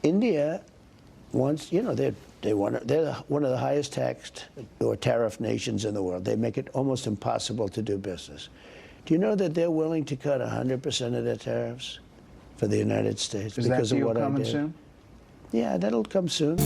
India wants, they're one of the highest taxed or tariff nations in the world. They make it almost impossible to do business. Do you know that they're willing to cut 100% of their tariffs for the United States because of what I did? Is that deal coming soon? Yeah, that'll come soon.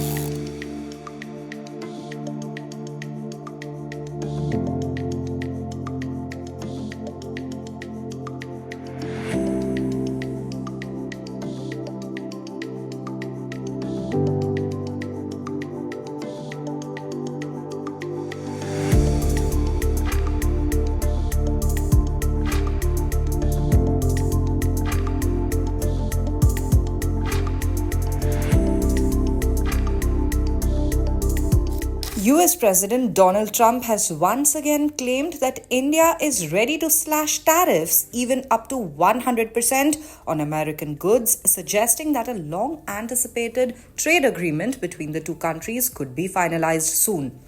US President Donald Trump has once again claimed that India is ready to slash tariffs even up to 100% on American goods, suggesting that a long-anticipated trade agreement between the two countries could be finalized soon.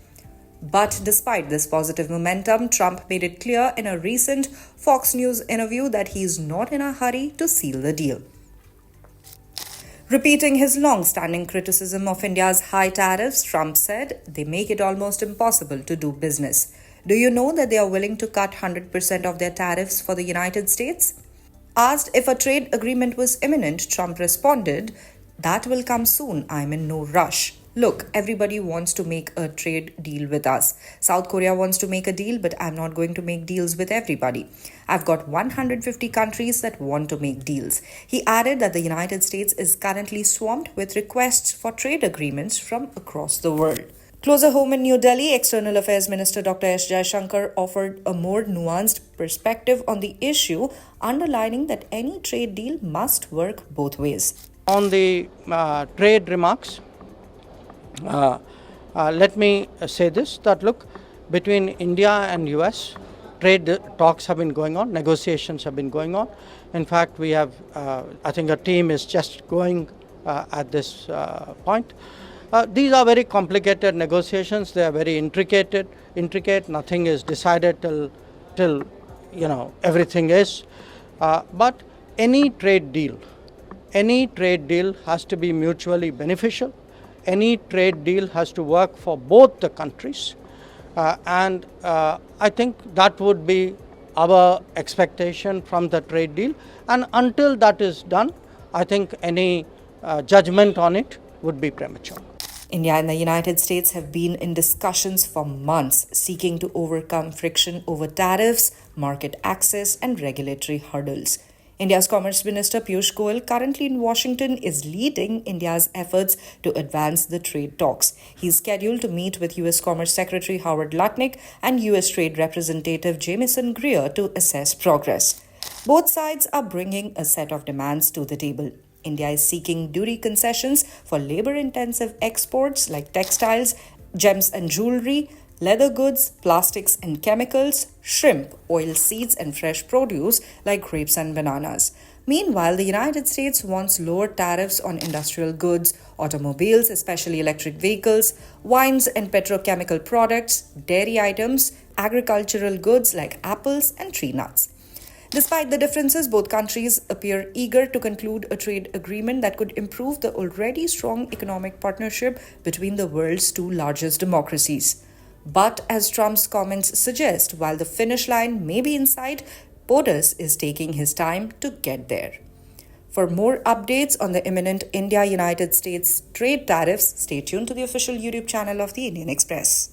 But despite this positive momentum, Trump made it clear in a recent Fox News interview that he is not in a hurry to seal the deal. Repeating his long-standing criticism of India's high tariffs, Trump said they make it almost impossible to do business. Do you know that they are willing to cut 100% of their tariffs for the United States? Asked if a trade agreement was imminent, Trump responded, "That will come soon. I'm in no rush. Look, everybody wants to make a trade deal with us. South Korea wants to make a deal, but I'm not going to make deals with everybody. I've got 150 countries that want to make deals." He added that the United States is currently swamped with requests for trade agreements from across the world. Closer home in New Delhi, External Affairs Minister Dr. Jaishankar offered a more nuanced perspective on the issue, underlining that any trade deal must work both ways. On the trade remarks, let me say this, that look, between India and US, trade talks have been going on, negotiations have been going on. In fact, we have, I think a team is just going at this point. These are very complicated negotiations. They are very intricate. Nothing is decided till everything is. But any trade deal has to be mutually beneficial. Any trade deal has to work for both the countries. And I think that would be our expectation from the trade deal. And until that is done, I think any judgment on it would be premature. India and the United States have been in discussions for months, seeking to overcome friction over tariffs, market access, and regulatory hurdles. India's Commerce Minister Piyush Goyal, currently in Washington, is leading India's efforts to advance the trade talks. He is scheduled to meet with U.S. Commerce Secretary Howard Lutnick and U.S. Trade Representative Jamieson Greer to assess progress. Both sides are bringing a set of demands to the table. India is seeking duty concessions for labor-intensive exports like textiles, gems and jewelry, leather goods, plastics and chemicals, shrimp, oil seeds, and fresh produce like grapes and bananas. Meanwhile, the United States wants lower tariffs on industrial goods, automobiles, especially electric vehicles, wines and petrochemical products, dairy items, agricultural goods like apples and tree nuts. Despite the differences, both countries appear eager to conclude a trade agreement that could improve the already strong economic partnership between the world's two largest democracies. But as Trump's comments suggest, while the finish line may be in sight, POTUS is taking his time to get there. For more updates on the imminent India-United States trade tariffs, stay tuned to the official YouTube channel of the Indian Express.